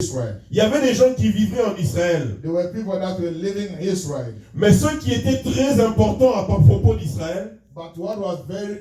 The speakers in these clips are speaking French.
Israel. Il y avait des gens qui vivaient en Israël. There were people that were living in Israel. Mais ce qui était très important à propos d'Israël, But what was very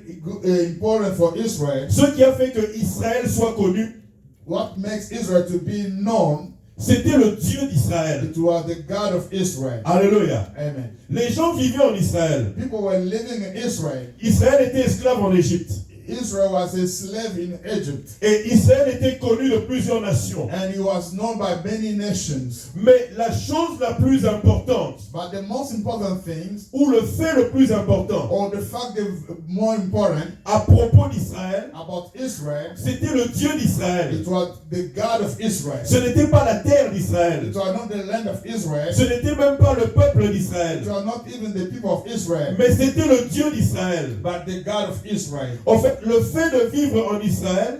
important for Israel, ce qui a fait que Israël soit connu, what makes Israel to be known, c'était le Dieu d'Israël. it was the God of Israel. Alléluia. Amen. Les gens vivaient en Israël. People were living in Israel. Israël était esclave en Égypte. Israel was a slave in Egypt. Et Israël était connu de plusieurs nations. And he was known by many nations. Mais la chose la plus importante, But the most important things, ou le fait le plus important or the fact that more important à propos d'Israël, about Israel, c'était le Dieu d'Israël. it was the God of Israel. Ce n'était pas la terre d'Israël. It was not the land of Israel. Ce n'était même pas le peuple d'Israël. It was not even the people of Israel. Mais c'était le Dieu d'Israël. But the God of Israel. En fait, le fait de vivre en Israël,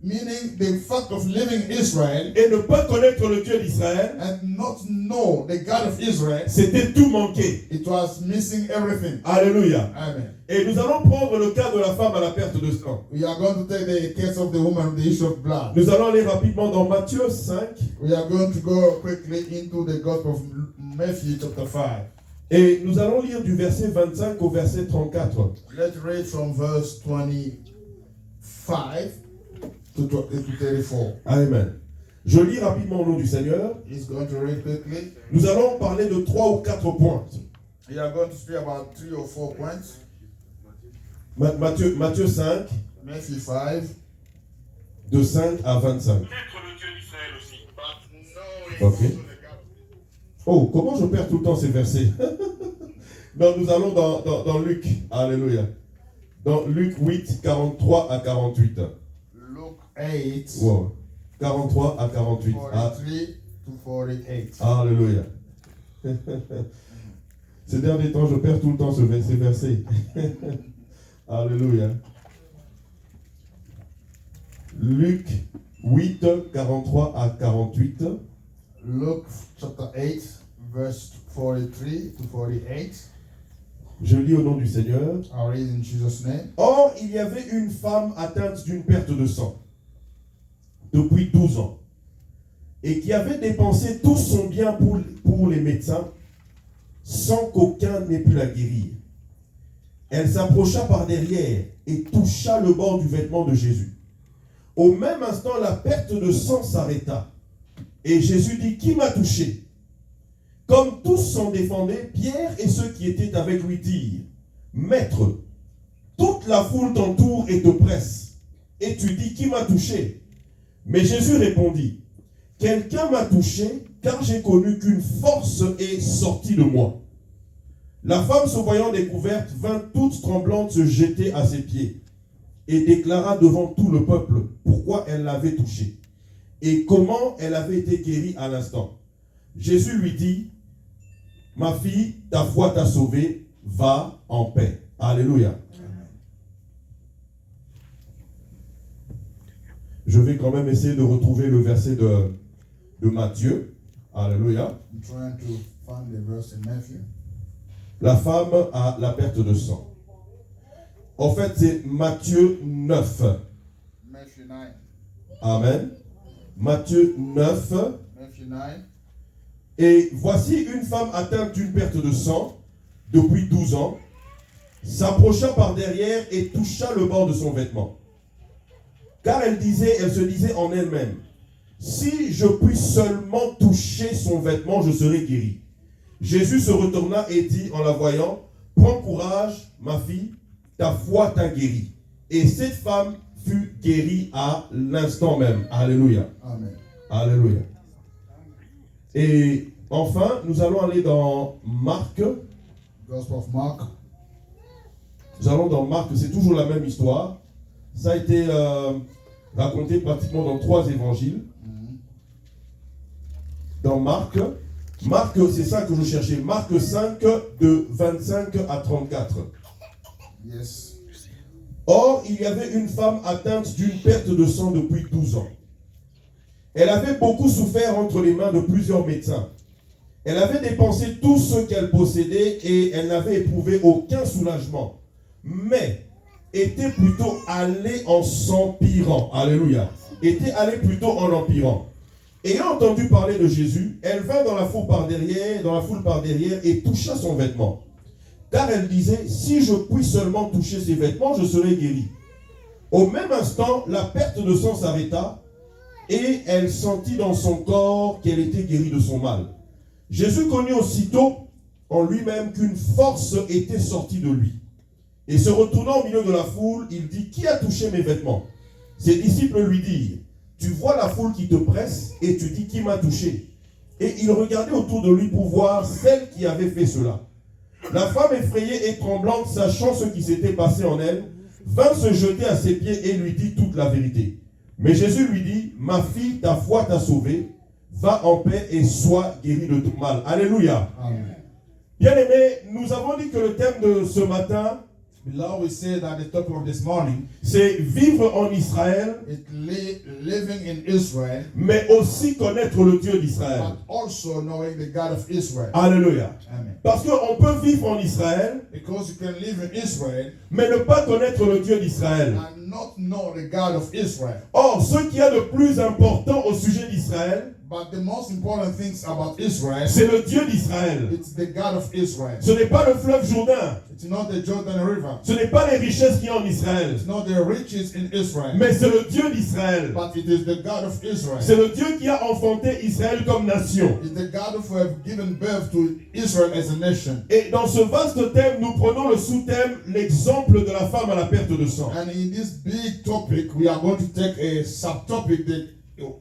Meaning the fact of living in Israel et ne pas connaître le Dieu d'Israël, and not know the God of Israel, c'était tout manquer. it was missing everything. Alléluia. Amen. Et nous allons prendre le cas de la femme à la perte de sang. We are going to take the case of the woman of the issue of blood. Nous allons aller rapidement dans Matthieu 5. We are going to go quickly into the Gospel of Matthew chapter 5. Et nous allons lire du verset 25 au verset 34. Let's read from verse 25 to 34. Amen. Je lis rapidement au nom du Seigneur. He's going to read quickly. Nous allons parler de 3 ou 4 points. We are going to speak about 3 or 4 points. Matthieu 5, Matthew 5. de 5 à 25. Connaître le Dieu d'Israël aussi. Ok. Oh, comment je perds tout le temps ces versets? Non, nous allons dans Luc. Alléluia. Dans Luc 8, 43 à 48. Luke 8. Wow. 43 à 48. 43 to 48. Alléluia. Ces derniers temps, je perds tout le temps ces versets. Alléluia. Luc 8, 43 à 48. Luke chapter 8, verse 43 to 48. Je lis au nom du Seigneur. I'll read in Jesus' name. Or, il y avait une femme atteinte d'une perte de sang depuis 12 ans et qui avait dépensé tout son bien pour les médecins sans qu'aucun n'ait pu la guérir. Elle s'approcha par derrière et toucha le bord du vêtement de Jésus. Au même instant, la perte de sang s'arrêta. Et Jésus dit, qui m'a touché? Comme tous s'en défendaient, Pierre et ceux qui étaient avec lui dirent, Maître, toute la foule t'entoure et te presse. Et tu dis, qui m'a touché? Mais Jésus répondit, quelqu'un m'a touché, car j'ai connu qu'une force est sortie de moi. La femme, se voyant découverte, vint toute tremblante se jeter à ses pieds et déclara devant tout le peuple pourquoi elle l'avait touché et comment elle avait été guérie à l'instant. Jésus lui dit, ma fille, ta foi t'a sauvée, va en paix. Alléluia. Je vais quand même essayer de retrouver le verset de Matthieu. Alléluia. I'm trying to find the verse in Matthew. La femme a la perte de sang. En fait, c'est Matthieu 9. Matthew 9. Amen. Matthieu 9. Matthew 9. Et voici une femme atteinte d'une perte de sang depuis 12 ans, s'approcha par derrière et toucha le bord de son vêtement. Car elle se disait en elle-même, si je puis seulement toucher son vêtement, je serai guérie. Jésus se retourna et dit en la voyant, prends courage, ma fille, ta foi t'a guérie. Et cette femme fut guérie à l'instant même. Alléluia. Amen. Alléluia. Et enfin, nous allons aller dans Marc. Gospel of Mark. Nous allons dans Marc, c'est toujours la même histoire. Ça a été raconté pratiquement dans 3 évangiles. Dans Marc, c'est ça que je cherchais. Marc 5, de 25 à 34. Yes. Or, il y avait une femme atteinte d'une perte de sang depuis 12 ans. Elle avait beaucoup souffert entre les mains de plusieurs médecins. Elle avait dépensé tout ce qu'elle possédait et elle n'avait éprouvé aucun soulagement. Mais était plutôt allée en s'empirant. Alléluia. Était allée plutôt en empirant. Ayant entendu parler de Jésus, elle vint dans la foule par derrière et toucha son vêtement. Car elle disait, si je puis seulement toucher ses vêtements, je serai guérie. Au même instant, la perte de sang s'arrêta et elle sentit dans son corps qu'elle était guérie de son mal. Jésus connut aussitôt en lui-même qu'une force était sortie de lui. Et se retournant au milieu de la foule, il dit, qui a touché mes vêtements? Ses disciples lui dirent, tu vois la foule qui te presse et tu dis, qui m'a touché? Et il regardait autour de lui pour voir celle qui avait fait cela. La femme effrayée et tremblante, sachant ce qui s'était passé en elle, vint se jeter à ses pieds et lui dit toute la vérité. Mais Jésus lui dit, ma fille, ta foi t'a sauvée, va en paix et sois guérie de tout mal. Alléluia. Amen. Bien-aimés, nous avons dit que le thème de ce matin, Beloved, we say that the topic of this morning c'est vivre en Israël, is living in Israel, mais aussi connaître le Dieu d'Israël. but also knowing the God of Israel. Alléluia. Amen. Parce qu'on peut vivre en Israël, Because you can live in Israel mais ne pas connaître le Dieu d'Israël. and not know the God of Israel. Or, ce qui est le plus important au sujet d'Israël, But the most important things about Israel, c'est le Dieu d'Israël. it's the God of Israel. Ce n'est pas le fleuve Jourdain. It's not the Jordan River. Ce n'est pas les richesses qu'il y a en Israël. It's not the riches in Israel. Mais c'est le Dieu d'Israël. But it is the God of Israel. C'est le Dieu qui a enfanté Israël comme nation. It's the God who have given birth to Israel as a nation. Et dans ce vaste thème, nous prenons le sous-thème, l'exemple de la femme à la perte de sang. And in this big topic, we are going to take a subtopic, the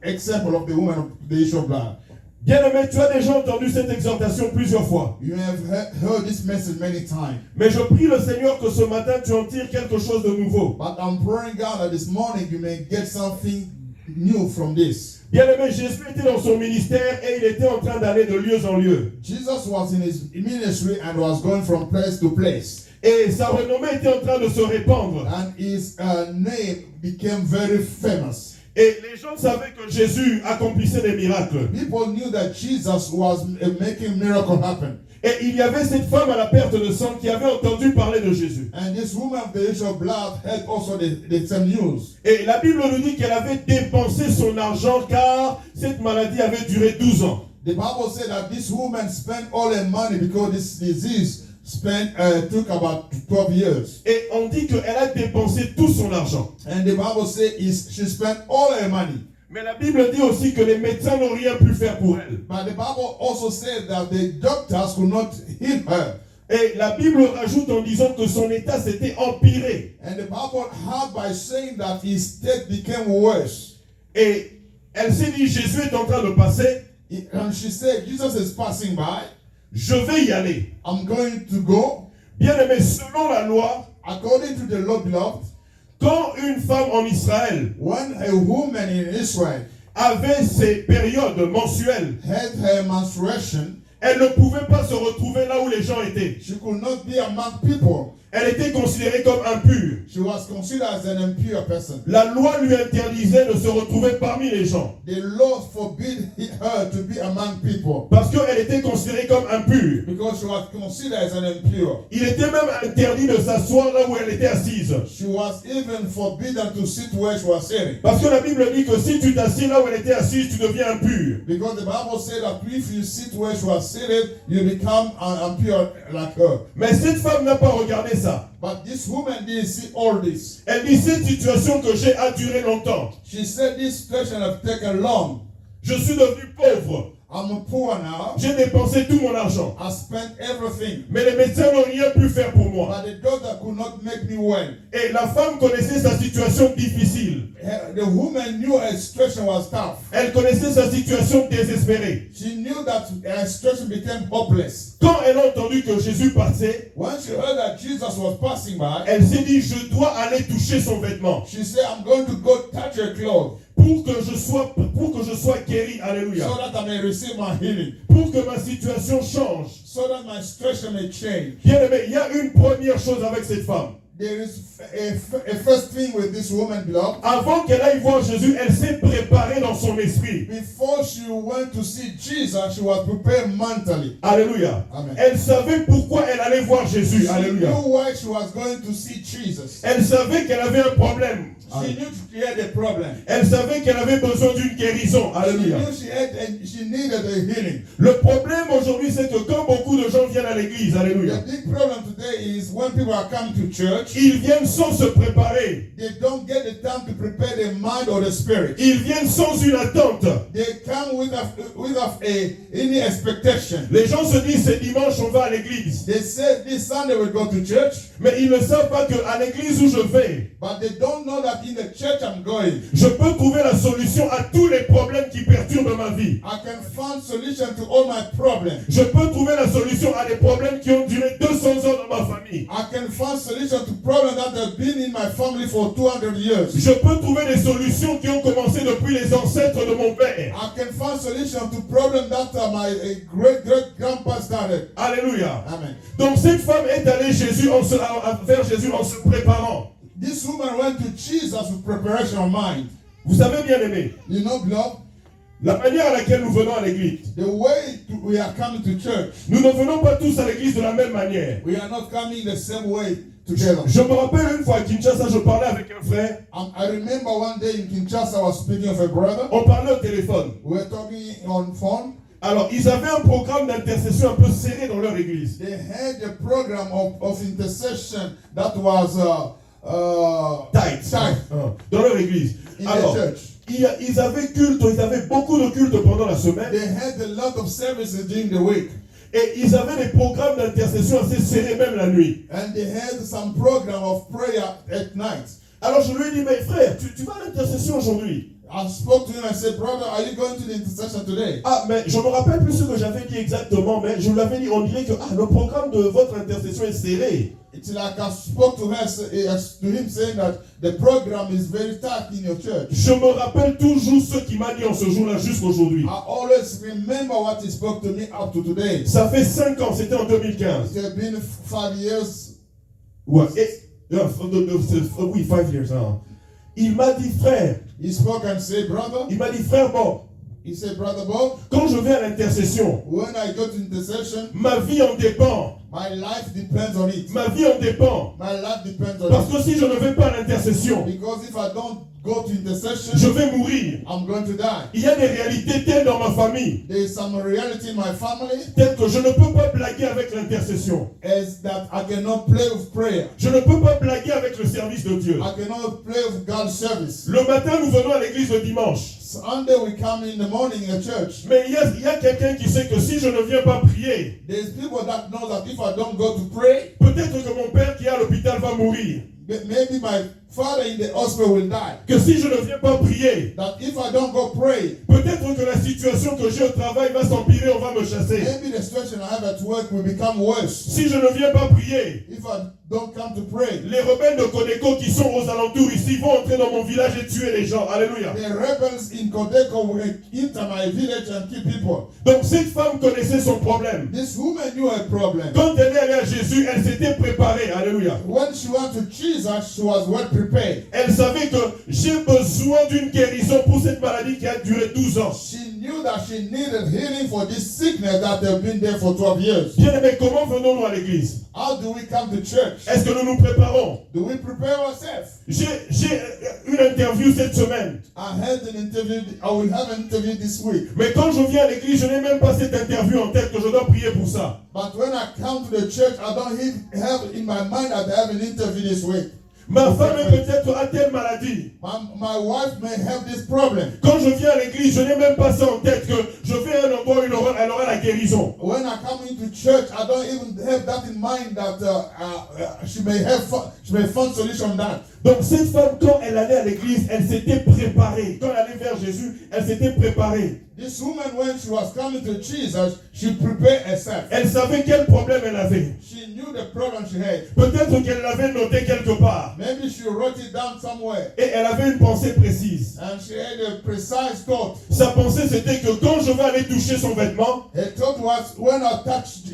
example of the woman of the issue of blood. Bien-aimé, tu as déjà entendu cette exhortation plusieurs fois. You have heard this message many times. Mais je prie le Seigneur que ce matin, tu en tires quelque chose de nouveau. But I'm praying God that this morning you may get something new from this. Bien-aimé, Jésus était dans son ministère et il était en train d'aller de lieu en lieu. Jesus was in his ministry and was going from place to place. Et sa renommée était en train de se répandre. And his name became very famous. Et les gens savaient que Jésus accomplissait des miracles. People knew that Jesus was making miracles happen. Et il y avait cette femme à la perte de sang qui avait entendu parler de Jésus. And this woman of the issue of blood had also the same news. Et la Bible nous dit qu'elle avait dépensé son argent car cette maladie avait duré 12 ans. The Bible said that this woman spent all her money because this disease took about 12 years. Et on dit qu'elle a dépensé tout son argent. And the Bible says she spent all her money. Mais la Bible dit aussi que les médecins n'ont rien pu faire pour elle. But the Bible also said that the doctors could not heal her. Et la Bible rajoute en disant que son état s'était empiré. And the Bible had by saying that his state became worse. Et elle s'est dit, Jésus est en train de passer. And she said, Jesus is passing by. Je vais y aller. I'm going to go. Bien aimé, selon la loi, According to the law, beloved, quand une femme en Israël when a woman in Israel avait ses périodes mensuelles, had her menstruation, elle ne pouvait pas se retrouver là où les gens étaient. she could not be among people. Elle était considérée comme impure. She was considered as an impure person. La loi lui interdisait de se retrouver parmi les gens. The law forbid her to be among people Parce qu'elle était considérée comme impure. because she was considered as an impure. Il était même interdit de s'asseoir là où elle était assise. She was even forbidden to sit where she was sitting. Parce que la Bible dit que si tu t'assieds là où elle était assise, tu deviens impur. Because the Bible said that if you sit where she was seated, you become impure like her. Mais cette femme n'a pas regardé ça. But this woman didn't see all this. Elle dit, cette situation que j'ai a duré longtemps. She said this situation have taken long. Je suis devenu pauvre. I'm poor now. J'ai dépensé tout mon argent. I spent everything. Mais les médecins n'ont rien pu faire pour moi. But the doctor could not make me well. Et la femme connaissait sa situation difficile. The woman knew her situation was tough. Elle connaissait sa situation désespérée. She knew that her situation became hopeless. Quand elle a entendu que Jésus passait, When she heard that Jesus was passing by, elle s'est dit, je dois aller toucher son vêtement. she said, I'm going to go touch her clothes Pour que je sois guéri. Alléluia. so that I may receive my healing, Pour que ma situation change. so that my situation may change. Bien aimé, il y a une première chose avec cette femme. There is a first thing with this woman, beloved. Avant qu'elle aille voir Jésus, elle s'est préparée dans son esprit. Before she went to see Jesus, she was prepared mentally. Alléluia. Amen. Elle savait pourquoi elle allait voir Jésus. She Alléluia. knew why she was going to see Jesus. Elle savait qu'elle avait un problème. She knew she had a problem. Elle savait qu'elle avait besoin d'une guérison. She Alléluia. knew she needed a healing. Le problème aujourd'hui, c'est que quand beaucoup de gens viennent à l'église, alléluia, The big problem today is when people are coming to church, ils viennent sans se préparer. they don't get the time to prepare their mind or the spirit. Ils viennent sans une attente. They come without any expectation. Les gens se disent, c'est dimanche, on va à l'église. They say this Sunday we'll go to church, Mais ils ne savent pas qu'à l'église où je vais, but they don't know that in the church I'm going, je peux trouver la solution à tous les problèmes qui perturbent ma vie. I can find solution to all my problems. Je peux trouver la solution à des problèmes qui ont duré 200 ans dans ma famille. I can find solution to problems that have been in my family for 200 years. Je peux trouver des solutions qui ont commencé depuis les ancêtres de mon père. I can find solution to problems that my great-great-grandpa started. Alléluia. Amen. Donc cette femme est allée vers Jésus en se préparant. This woman went to Jesus with preparation of mind. Vous savez, bien aimé, You know, beloved, la manière à laquelle nous venons à l'église, the way we are coming to church, nous ne venons pas tous à l'église de la même manière. we are not coming the same way together. Je me rappelle une fois à Kinshasa, je parlais avec un frère, I remember one day in Kinshasa, I was speaking of a brother. on parlait au téléphone. We were talking on phone. Alors, ils avaient un programme d'intercession un peu serré dans leur église. They had a program of intercession that was Tight. Dans leur église. in Alors, the church. ils avaient culte, ils avaient beaucoup de culte pendant la semaine. They had a lot of services during the week. Et ils avaient des programmes d'intercession assez serrés même la nuit. And they had some program of prayer at night. Alors je lui ai dit, mais frère, tu vas à l'intercession aujourd'hui? I spoke to him and said, brother, are you going to the intercession today? Ah, mais je me rappelle plus ce que j'avais dit exactement, mais je lui avais dit, on dirait que le programme de votre intercession est serré. It's like I spoke to him saying that the program is very tight in your church. Je me rappelle toujours ce qu'il m'a dit en ce jour-là jusqu'aujourd'hui. I always remember what he spoke to me up to today. Ça fait 5 ans, c'était en 2015. It has been 5 years. Ouais. Oui, 5 years. Hein. Il m'a dit, frère, He spoke and said, brother, il m'a dit, frère, bon, he said, brother Bob, quand je vais à l'intercession, when I go to intercession, ma vie en dépend. my life depends on it. Ma vie en dépend. My life depends on Parce it. que si je ne vais pas à l'intercession, Because if I don't go to intercession, je vais mourir. I'm going to die. Il y a des réalités telles dans ma famille, There is some reality in my family telles que je ne peux pas blaguer avec l'intercession. is that I cannot play with prayer. Je ne peux pas blaguer avec le service de Dieu. I cannot play with God's service. Le matin, nous venons à l'église le dimanche. Sunday we come in the morning at church. Mais il y a quelqu'un qui sait que si je ne viens pas prier, There's people that know that if I don't go to pray, peut-être que mon père qui est à l'hôpital va mourir. maybe my father in the hospital will die. Que si je ne viens pas prier, That if I don't go pray, peut-être que la situation que j'ai au travail va s'empirer, on va me chasser. maybe the situation I have at work will become worse. Si je ne viens pas prier, If I don't come to pray, les rebelles de Codeco qui sont aux alentours ici vont entrer dans mon village et tuer les gens. Alléluia. the rebels in Codeco will enter my village and kill people. Donc cette femme connaissait son problème. This woman knew her problem. Quand elle est allée à Jésus, elle s'était préparée. Alléluia. When she went to Jesus, she was well prepared. Elle savait que j'ai besoin d'une guérison pour cette maladie qui a duré 12 ans. She knew that she needed healing for this sickness that had been there for 12 years. Bien aimé, comment venons-nous à l'église? How do we come to church? Est-ce que nous nous préparons? Do we prepare ourselves? J'ai une interview cette semaine. I will have an interview this week. Mais quand je viens à l'église, je n'ai même pas cette interview en tête que je dois prier pour ça. But when I come to the church, I don't have in my mind that I have an interview this week. Ma femme est peut-être à telle maladie. My wife may have this problem. Quand je viens à l'église, je n'ai même pas ça en tête que je vais à un endroit où elle aura la guérison. When I come into church, I don't even have that in mind that she may find solution on that. Donc cette femme, quand elle allait à l'église, elle s'était préparée. Quand elle allait vers Jésus, elle s'était préparée. This woman, when she was coming to Jesus, she prepared herself. Elle savait quel problème elle avait. She knew the problem she had. Peut-être qu'elle l'avait noté quelque part. Maybe she wrote it down somewhere. Et elle avait une pensée précise. And she had a precise thought. Sa pensée c'était que quand je vais aller toucher son vêtement, Her thought was, when I touch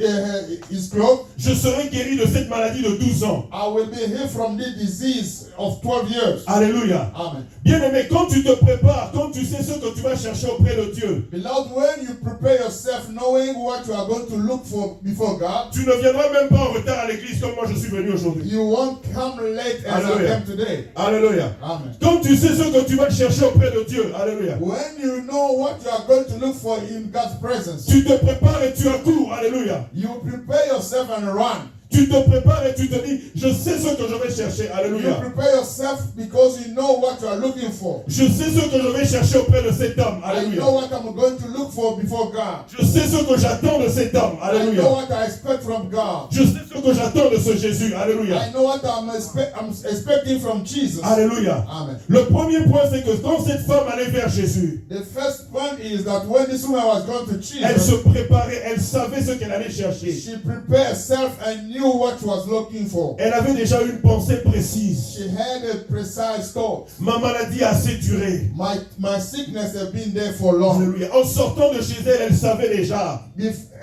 his clothes, je serai guéri de cette maladie de 12 ans. I will be healed from this disease of 12 years. Alléluia. Amen. Bien aimé, quand tu te prépares, quand tu sais ce que tu vas chercher auprès de Dieu, Dieu, Beloved, when you prepare yourself knowing what you are going to look for before God, tu ne viendras même pas en retard à l'église comme moi je suis venu aujourd'hui. you won't come late as I Hallelujah. came today. Alléluia. Amen. Quand tu sais ce que tu vas chercher auprès de Dieu, alléluia, When you know what you are going to look for in God's presence, tu te prépares et tu accours, alléluia. you prepare yourself and run. Tu te prépares et tu te dis, je sais ce que je vais chercher, You alléluia. prepare yourself because you know what you are looking for. Je sais ce que je vais chercher auprès de cet homme, I know alléluia. what I'm going to look for before God. Je sais ce que j'attends de cet homme, I know alléluia. what I expect from God. Je sais ce que j'attends de ce Jésus, alléluia. I know what I'm expecting from Jesus. Alléluia. Amen. Le premier point, c'est que quand cette femme allait vers Jésus, The first point is that when this woman was going to elle se Jesus, préparait, elle savait ce qu'elle allait chercher. she prepared herself and knew what she was looking for. Elle avait déjà une pensée précise. She had a precise thought. Ma maladie a assez duré. My sickness has been there for long. Alléluia. En sortant de chez elle, elle savait déjà.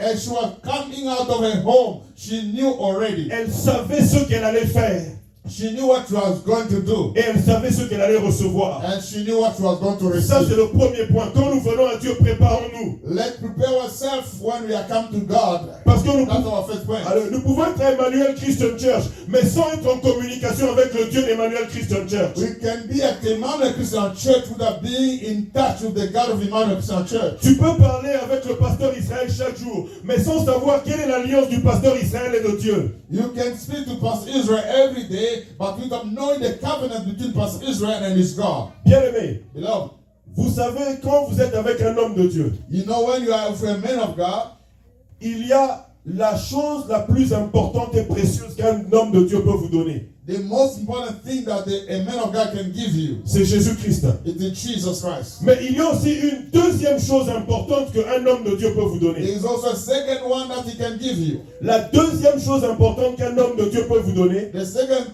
As she was coming out of her home, she knew already. Elle savait ce qu'elle allait faire. She knew what she was going to do. Et elle savait ce qu'elle allait recevoir. And she knew what she was going to Ça, c'est receive. le premier point. Quand nous venons à Dieu, préparons-nous. Let's prepare ourselves when we are come to God. Parce que That's our first point. alors, nous pouvons être à Emmanuel Christian Church, mais sans être en communication avec le Dieu d'Emmanuel Christian Church. We can be at Emmanuel Christian Church without being in touch with the God of Emmanuel Christian Church. Tu peux parler avec le pasteur Israël chaque jour, mais sans savoir quelle est l'alliance du pasteur Israël et de Dieu. You can speak to Pastor Israel every day, but without knowing the covenant between Pastor Israel and his God. Bien-aimé, Beloved, vous savez, quand vous êtes avec un homme de Dieu, you know when you are with a man of God, il y a la chose la plus importante et précieuse qu'un homme de Dieu peut vous donner. the most important thing that a man of God can give you C'est Jésus-Christ. is the Jesus Christ. Mais il y a aussi une deuxième chose importante qu'un homme de Dieu peut vous There donner. is also a second one that he can give you. La deuxième chose importante qu'un homme de Dieu peut vous donner, The second,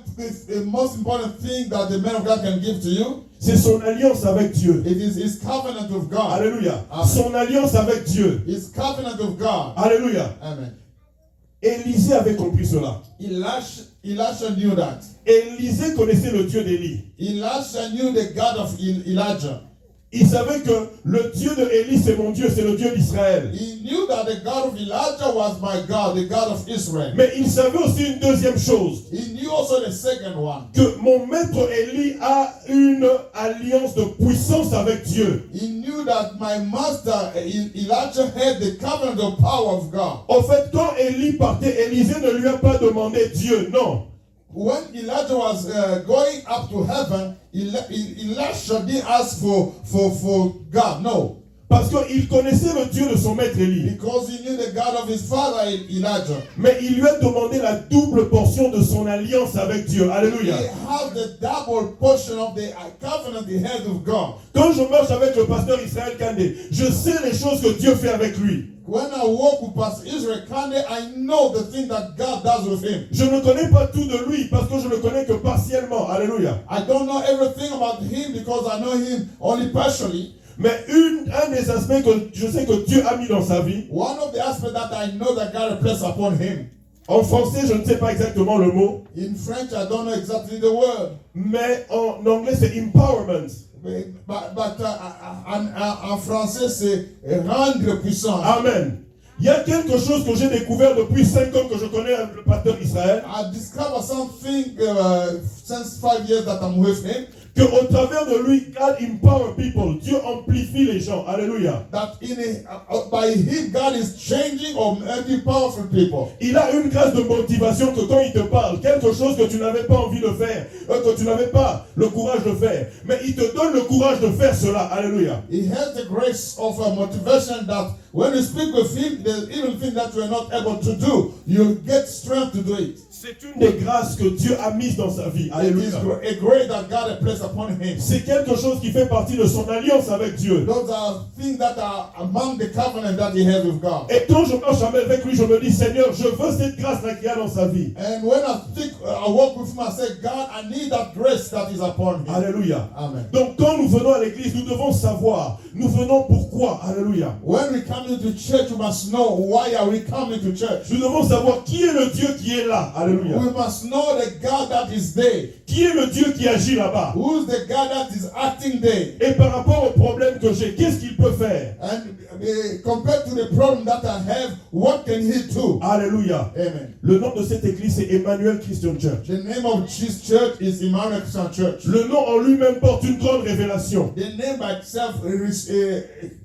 the most important thing that the man of God can give to you, c'est son alliance avec Dieu. it is his covenant with God. Alléluia. Amen. Son alliance avec Dieu. His covenant with God. Alléluia. Amen. Élisée avait compris cela. Elisha knew that. Élisée connaissait le Dieu d'Élie. Elisha knew the God of Elijah. Il savait que le Dieu de Élie, c'est mon Dieu, c'est le Dieu d'Israël. He knew that the God of Elijah was my God, the God of Israel. Mais il savait aussi une deuxième chose, He knew also the second one. que mon maître Élie a une alliance de puissance avec Dieu. He knew that my master Elijah had the covenant of power of God. En fait, quand Élie partait, Élisée ne lui a pas demandé Dieu, non. When Elijah was going up to heaven, Elisha didn't ask for God, no. Parce qu'il connaissait le Dieu de son maître Élie. Because he knew the God of his father Elijah. Mais il lui a demandé la double portion de son alliance avec Dieu. He Alléluia. had the double portion of the covenant he had with God. Quand je marche avec le pasteur Israël Kandé, je sais les choses que Dieu fait avec lui. When I walk with Pastor Israel Kande, I know the thing that God does with him. Je ne connais pas tout de lui parce que je ne connais que partiellement. Alléluia. I don't know everything about him because I know him only partially. Mais un des aspects que je sais que Dieu a mis dans sa vie, One of the aspects that I know that God placed upon him. en français, je ne sais pas exactement le mot, In French, I don't know exactly the word. mais en anglais, c'est empowerment. En français, c'est rendre puissant. Amen. Il y a quelque chose que j'ai découvert depuis 5 ans que je connais le pasteur Israël, I discovered something since 5 years that I'm with him. qu'au travers de lui, God empower people. Dieu amplifie les gens. Alléluia. That by him, God is changing or making powerful people. Il a une grâce de motivation que quand il te parle, quelque chose que tu n'avais pas envie de faire, que tu n'avais pas le courage de faire, mais il te donne le courage de faire cela. Alléluia. He has the grace of a motivation that when you speak with him, the even thing that you are not able to do, you get strength to do it. C'est une des grâces que Dieu a mises dans sa vie. It Alléluia. is a grace that God has placed upon him. C'est quelque chose qui fait partie de son alliance avec Dieu. Those are things that are among the covenant that he has with God. Et quand je marche avec lui, je me dis, Seigneur, je veux cette grâce-là qu'il y a dans sa vie. And when I walk with him, I say, God, I need that grace that is upon him. Alléluia. Amen. Donc quand nous venons à l'église, nous devons savoir, nous venons pourquoi. Alléluia. When we come into church, we must know why are we coming to church. Nous devons savoir qui est le Dieu qui est là. Alléluia. We must know the God that is there. qui est le Dieu qui agit là-bas? Who's the God that is acting there? Et par rapport au problème que j'ai, qu'est-ce qu'il peut faire? And compared to the problem that I have, what can he do? Alléluia. Amen. Le nom de cette église, c'est Emmanuel Christian Church. The name of this church is Emmanuel Christian Church. Le nom en lui-même porte une grande révélation. The name by itself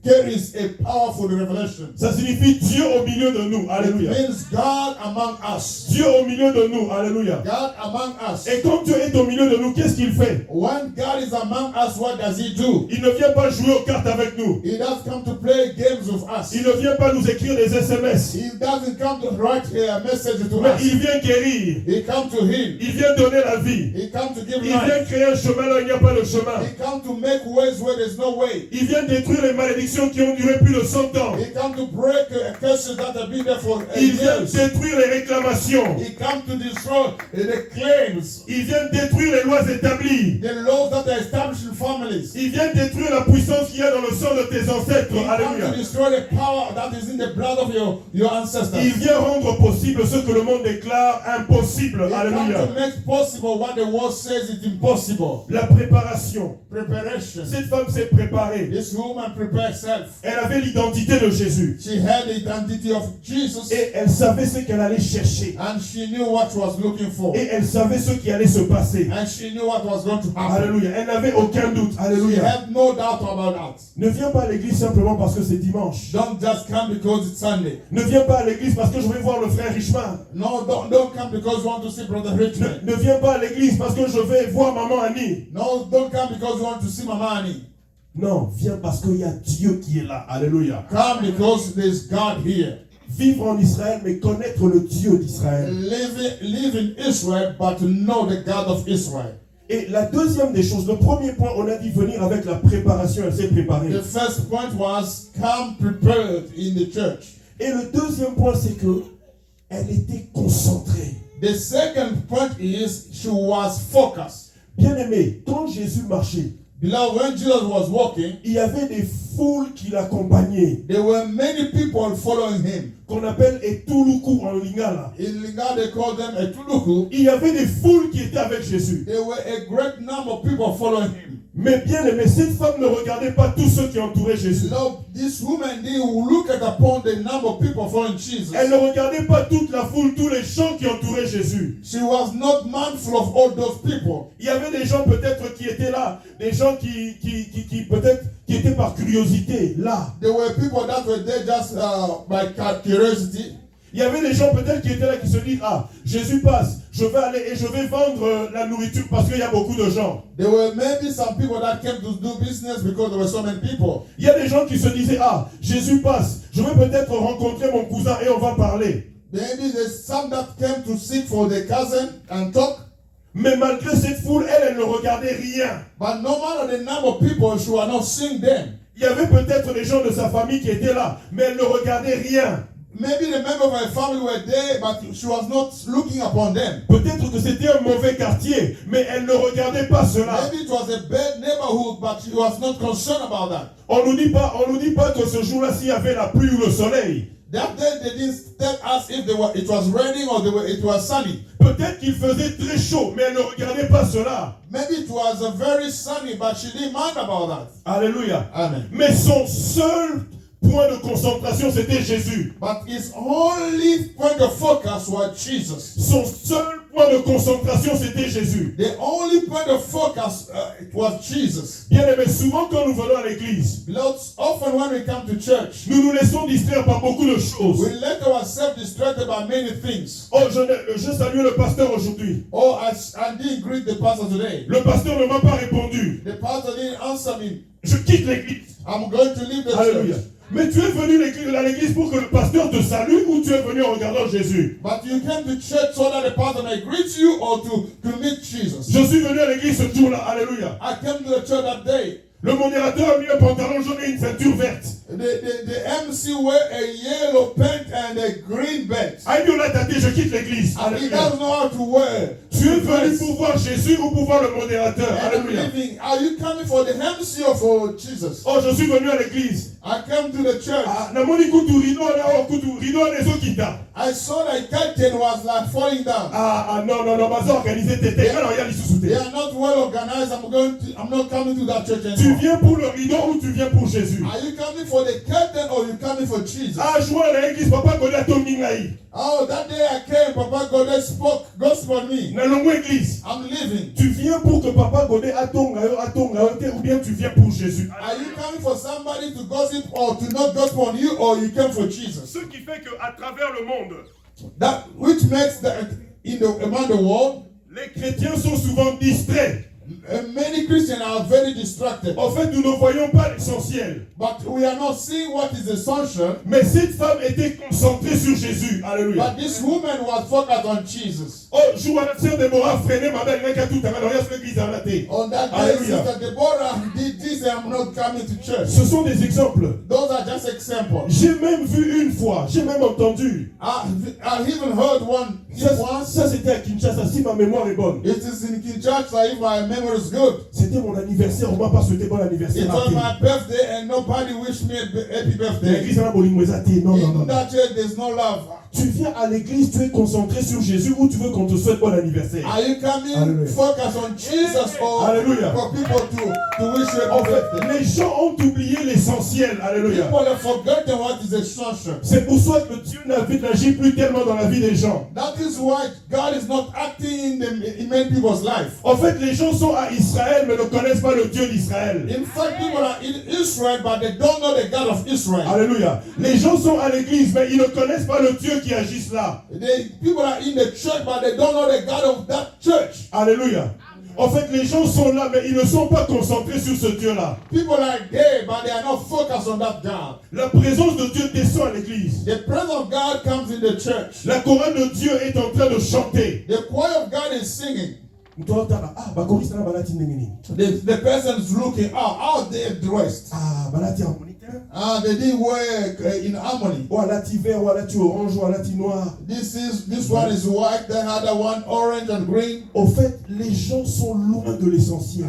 carries a powerful revelation. Ça signifie Dieu au milieu de nous. It Alléluia. means God among us. Dieu au milieu de nous. Alléluia. God among us. Et quand Dieu est au milieu de nous, qu'est-ce qu'il fait? When God is among us, what does he do? Il ne vient pas jouer aux cartes avec nous. He doesn't come to play games with us. Il ne vient pas nous écrire des SMS. He doesn't come to write a message to Mais us. il vient guérir. He comes to heal. Il vient donner la vie. He comes to give Il vient life. créer un chemin là où il n'y a pas de chemin. He comes to make ways where there's no way. Il vient détruire les malédictions qui ont duré plus de 100 ans. He comes to break curses that have been there for Il vient years. détruire les réclamations. He comes to destroy the claims, Il vient détruire les lois établies. the laws that are established in families. Il vient détruire la puissance qu'il y a dans le sang de tes ancêtres. He comes Alléluia. to destroy the power that is in the blood of your ancestors. Il vient rendre possible ce que le monde déclare impossible. He comes Alléluia. to make possible what the world says is impossible. La préparation. Preparation. Cette femme s'est préparée. This woman prepared herself. Elle avait l'identité de Jésus. She had the identity of Jesus, Et elle savait ce qu'elle allait chercher. and she knew what she was looking for, Et elle savait ce qui allait se passer. and she knew what was going to happen. Alléluia. Elle n'avait aucun doute. She Alléluia. had no doubt about that. Ne viens pas à l'église simplement parce que c'est dimanche. Don't just come because it's Sunday. Ne viens pas à l'église parce que je vais voir le frère Richman. No, don't come because you want to see Brother Richmond. Ne viens pas à l'église parce que je vais voir maman Annie. No, don't come because you want to see Mama Annie. Non, viens parce qu'il y a Dieu qui est là. Alléluia. Come because there's God here. Vivre en Israël, mais connaître le Dieu d'Israël. Live in Israel, but to know the God of Israel. Et la deuxième des choses, le premier point, on a dit venir avec la préparation. Elle s'est préparée. The first point was come prepared in the church. Et le deuxième point, c'est que elle était concentrée. The second point is she was focused. Bien aimé, quand Jésus marchait, Beloved, when Jesus was walking, il y avait des foules qui l'accompagnaient, there were many people following him. qu'on appelle Etuluku en lingala. In Lingala, they call them a Tuluku. Il y avait des foules qui étaient avec Jésus. There were a great number of people following him. Mais bien aimé, cette femme ne regardait pas tous ceux qui entouraient Jésus. Lord, this woman did look at upon the number of people following Jesus. Elle ne regardait pas toute la foule, tous les gens qui entouraient Jésus. She was not mindful of all those people. Il y avait des gens peut-être qui étaient là, des gens qui peut-être qui étaient par curiosité là. There were people that were there just by curiosity. Il y avait des gens peut-être qui étaient là qui se disent, ah, Jésus passe, je vais aller et je vais vendre la nourriture parce qu'il y a beaucoup de gens. There were maybe some people that came to do business because there were so many people. Il y a des gens qui se disaient, ah, Jésus passe, je vais peut-être rencontrer mon cousin et on va parler. Maybe there's some that came to seek for their cousin and talk. Mais malgré cette foule, elle ne regardait rien. But no matter the number of people, she was not seeing them. Il y avait peut-être des gens de sa famille qui étaient là, mais elle ne regardait rien. Maybe the members of her family were there, but she was not looking upon them. Peut-être que c'était un mauvais quartier, mais elle ne regardait pas cela. Maybe it was a bad neighborhood, but she was not concerned about that. On nous dit pas que ce jour-là, s'il y avait la pluie ou le soleil. That day they didn't tell us if it was raining or it was sunny. Peut-être qu'il faisait très chaud, mais elle ne regardait pas cela. Maybe it was very sunny, but she didn't mind about that. Alléluia. Amen. Mais son seul point de concentration, c'était Jésus. But his only point of focus was Jesus. Son seul point de concentration, c'était Jésus. The only point of focus it was Jesus. Bien aimé, souvent quand nous venons à l'église, Beloved, often when we come to church, nous nous laissons distraire par beaucoup de choses. we let ourselves distracted by many things. Oh, je salue le pasteur aujourd'hui. Oh, I didn't greet the pastor today. Le pasteur ne m'a pas répondu. The pastor didn't answer me. Je quitte l'église. I'm going to leave the Alléluia. church. Mais tu es venu à l'église pour que le pasteur te salue ou tu es venu en regardant Jésus? But you came to church so that the pastor may greet you or to meet Jesus. Je suis venu à l'église ce jour-là. Alléluia. I came to the church that day. Le modérateur a mis un pantalon jaune et une ceinture verte. The MC wear a yellow pant and a green belt. Aïdiola Tate, je quitte l'église. And he Alléluia. doesn't know how to wear. Tu es venu pour voir Jésus ou pour voir le modérateur? Alléluia. Are you coming for the MC or for Jesus? Oh, je suis venu à l'église. I came to the church. Ah, namoni kutu rino na o kutu rino nezo kita. I saw that curtain was like falling down. Non, baza organiser tété. Alors, il y a les sous They are not well organized. I'm not coming to that church Tu anymore. viens pour le rideau ou tu viens pour Jésus? Are you coming for the curtain or you coming for Jesus? Joie à l'église, papa, Godé a ton mingaï. Oh, that day I came, Papa God spoke gospel on me. Na longue église. I'm leaving. Tu viens pour que papa Godé a ton ou bien tu viens pour Jésus? Are you coming for somebody to gossip or to not gospel on you, or you came for Jesus? Ce qui fait qu'à travers le monde, That which makes that among the world, les chrétiens sont souvent distraits. many Christians are very distracted. En fait, nous ne voyons pas l'essentiel. But we are not seeing what is essential. Mais cette femme était concentrée sur Jésus. Alléluia. But this woman was focused on Jesus. Oh, jour à la sœur Déborah freinait ma belle, tout à l'heure, il y a l'église à la tête. On that day, Hallelujah. Sister Deborah did this, and I'm not coming to church. Ce sont des exemples. Those are just examples. J'ai même vu une fois, j'ai même entendu. I even heard one once. Ça c'était à Kinshasa, si ma mémoire est bonne. It is in Kinshasa, if my memory is good. C'était mon anniversaire, on m'a pas souhaité bon anniversaire. It was my birthday and nobody wished me a happy birthday. L'église à la Bolinguezati, non. In that church, there's no love. Tu viens à l'église, tu es concentré sur Jésus ou tu veux qu'on te souhaite bon anniversaire? Are you coming Hallelujah. focus on Jesus or Hallelujah. for people to wish you a En happy fait, birthday? les gens ont oublié l'essentiel. Alléluia. People have forgotten what is essential. C'est pour ça que Dieu n'agit plus tellement dans la vie des gens. That is why God is not acting in many people's life. En fait, les gens sont à Israël mais ne connaissent pas le Dieu d'Israël. In fact, people are in Israel, but they don't know the God of Israel. Alléluia. Les gens sont à l'église mais ils ne connaissent pas le Dieu qui agit là. People are in the church, but they don't know the God of that church. Alléluia. En fait, les gens sont là, mais ils ne sont pas concentrés sur ce Dieu-là. People are there, but they are not focused on that God. La présence de Dieu descend à l'église. The presence of God comes in the church. La chorale de Dieu est en train de chanter. The choir of God is singing. The person is looking how they dressed. They didn't wear in harmony. This one is white, the other one orange and green. Au fait, les gens sont loin de l'essentiel.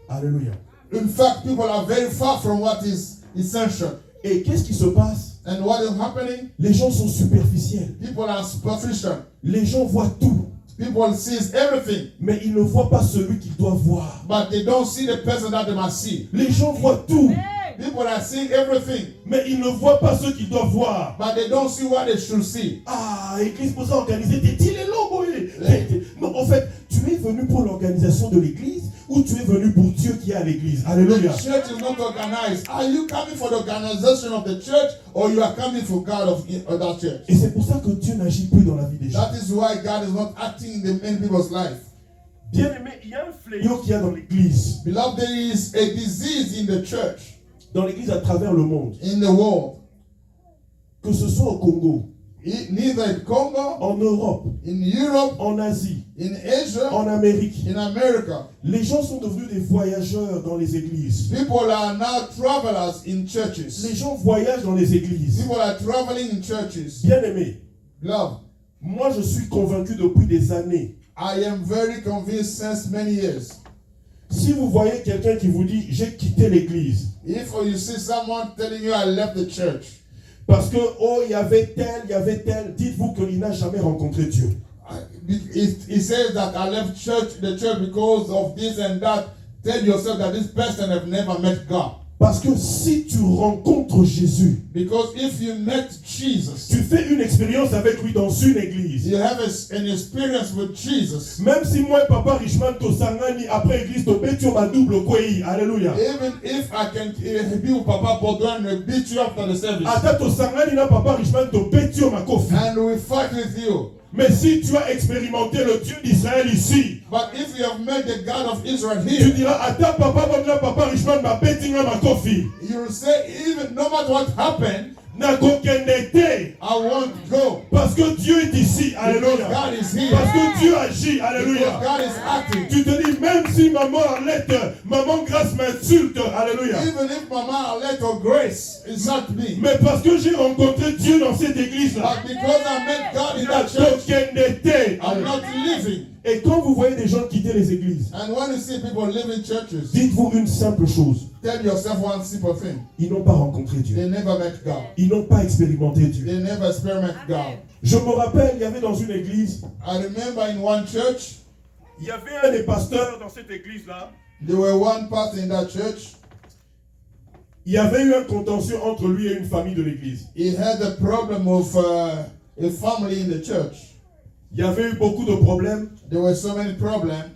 Alléluia. In fact, people are very far from what is essential. Et qu'est-ce qui se passe? And what is happening? Les gens sont superficiels. People are superficial. Les gens voient tout. People see everything. Mais ils ne voient pas celui qu'ils doivent voir. But they don't see the person that they must see. Les gens voient tout. People are seeing everything. Mais ils ne voient pas ceux qu'ils doivent voir. But they don't see what they should see. Église pour ça organiser, il est long, non, en fait, tu es venu pour l'organisation de l'église ou tu es venu pour Dieu qui est à l'église? Alléluia. The church is not organized. Are you coming for the organization of the church or you are coming for God of that church? Et c'est pour ça que Dieu n'agit plus dans la vie des gens. That is why God is not acting in many people's life. Bien aimé, il y a un fléau qu'il y a dans l'église. Beloved, there is a disease in the church. Dans l'église à travers le monde. In the world. Que ce soit au Congo. Neither in Congo, en Europe, in Europe, en Asie, in Asia, en Amérique. in America. Les gens sont devenus des voyageurs dans les églises. People are now travelers in churches. Les gens voyagent dans les églises. People are traveling in churches. Bien aimé. Love. Moi, je suis convaincu depuis des années. I am very convinced since many years. Si vous voyez quelqu'un qui vous dit j'ai quitté l'église. If you see someone telling you I left the church. Parce que il y avait tel, dites-vous qu'il n'a jamais rencontré Dieu. He says that I left the church because of this and that. Tell yourself that this person have never met God. Parce que si tu rencontres Jésus, because if you met Jesus, tu fais une expérience avec lui dans une église. You have an experience with Jesus. Même si moi et Papa Richman tosangani après église to betio ma double kwei. Alléluia. Even if I can be with Papa Baudouin and beat you after the service. Ata tosangani na Papa Richman to betio ma kofi. And we fight with you. Mais si tu as expérimenté le Dieu d'Israël ici, but if you have met the God of Israel tu here, diras Ata Papa Richman ma betinga ma kofi. You will say, even no matter what happened, I won't go. Parce que Dieu est ici. Alléluia. God is here. Parce que Dieu agit. Alléluia. God is acting. Tu te dis, même si maman Arlette, maman Grâce m'insulte. Alléluia. Even if Mama Arlette or Grace insult me. Mais parce que j'ai rencontré Dieu dans cette église-là. But because I met God in that church, I'm not living. Et quand vous voyez des gens quitter les églises, And when you see people leaving churches, dites-vous une simple chose. tell yourself one simple thing. Ils n'ont pas rencontré Dieu. They never met God. Ils n'ont pas expérimenté Dieu. They never experiment God. Je me rappelle, il y avait dans une église, I remember in one church, il y avait un des pasteurs dans cette église-là. there were one pastor in that church. Il y avait eu un contentieux entre lui et une famille de l'église. He had a problem with a family in the church. Il y avait eu beaucoup de problèmes. There were so many problems.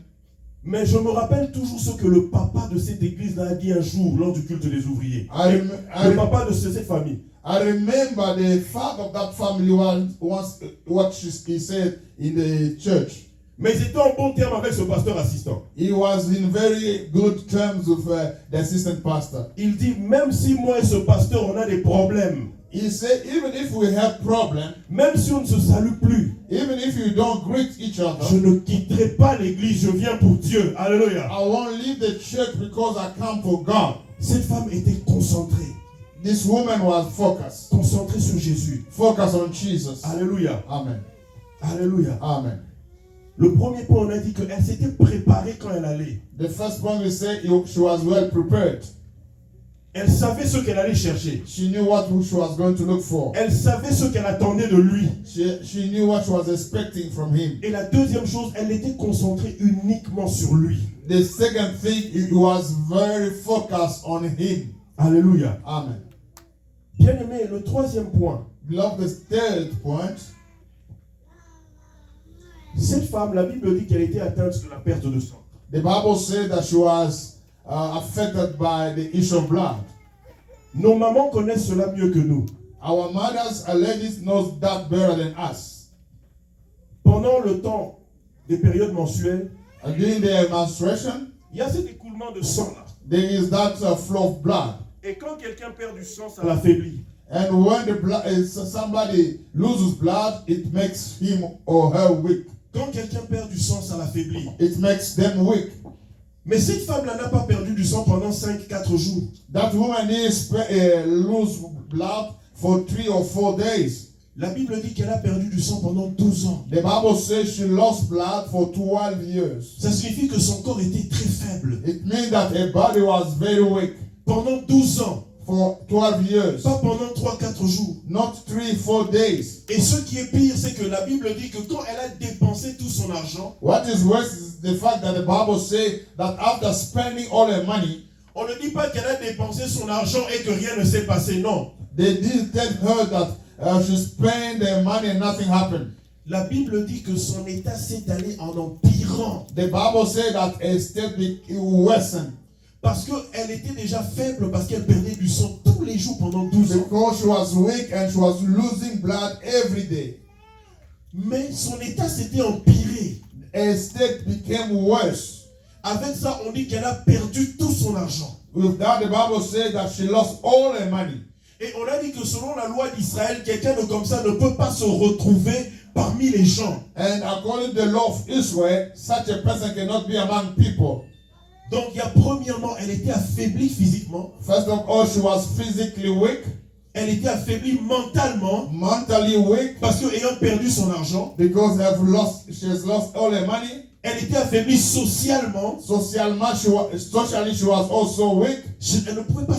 Mais je me rappelle toujours ce que le papa de cette église-là a dit un jour lors du culte des ouvriers. Le papa de cette famille. I remember the father of that family once what he said in the church. Mais ils étaient en bon terme avec ce pasteur assistant. He was in very good terms with the assistant pastor. Il dit, même si moi et ce pasteur on a des problèmes, He said, even if we have problems, même si on ne se salue plus, even if you don't greet each je other, ne quitterai pas l'église, je viens pour Dieu. Alléluia. I won't leave the church because I come for God. Cette femme était concentrée. This woman was focused. Concentrée sur Jésus. Focus on Jesus. Alléluia. Amen. Alléluia. Amen. Le premier point, on a dit qu'elle s'était préparée quand elle allait. The first point we say she was well prepared. Elle savait ce qu'elle allait chercher. She knew what she was going to look for. Elle savait ce qu'elle attendait de lui. She knew what she was expecting from him. Et la deuxième chose, elle était concentrée uniquement sur lui. The second thing, it was very focused on him. Alléluia. Amen. Bien aimé, le troisième point. Beloved, the third point, Cette femme, la Bible dit qu'elle était atteinte de la perte de sang. the Bible said that she was affected by the issue of blood. Nos mamans connaissent cela mieux que nous. Our mothers and ladies knows that better than us. Pendant le temps des périodes mensuelles, And during the menstruation, il y a cet écoulement de sang là. there is that flow of blood. Et quand quelqu'un perd du sang, ça l'affaiblit. And when the blood, somebody loses blood, it makes him or her weak. Quand quelqu'un perd du sang, ça l'affaiblit. It makes them weak. Mais cette femme-là n'a pas perdu du sang pendant 5-4 jours. That woman is lose blood for 3 or 4 days. La Bible dit qu'elle a perdu du sang pendant 12 ans. The Bible says she lost blood for 12 years. Ça signifie que son corps était très faible. It means that her body was very weak Pendant 12 ans. for 12 years. Pas pendant 3-4 jours. Not 3-4 days. Et ce qui est pire, c'est que la Bible dit que quand elle a dépensé tout son argent, What is worse is the fact that the Bible says that after spending all her money, on ne dit pas qu'elle a dépensé son argent et que rien ne s'est passé. Non. they didn't tell her that she spent her money and nothing happened. La Bible dit que son état s'est allé en empirant. The Bible says that her state worsened Parce qu'elle était déjà faible, parce qu'elle perdait du sang tous les jours pendant 12 ans. because she was weak and she was losing blood every day. Mais son état s'était empiré. Her state became worse. Avec ça, on dit qu'elle a perdu tout son argent. With that, the Bible says that she lost all her money. Et on a dit que selon la loi d'Israël, quelqu'un de comme ça ne peut pas se retrouver parmi les gens. And according to the law of Israel, such a person cannot be among people. Donc, il y a premièrement, elle était affaiblie physiquement. First of all, she was physically weak, Elle était affaiblie mentalement. mentally weak, Parce qu'ayant perdu son argent, because she has lost all her money. elle était affaiblie socialement. Socially, she was also weak. Elle ne pouvait pas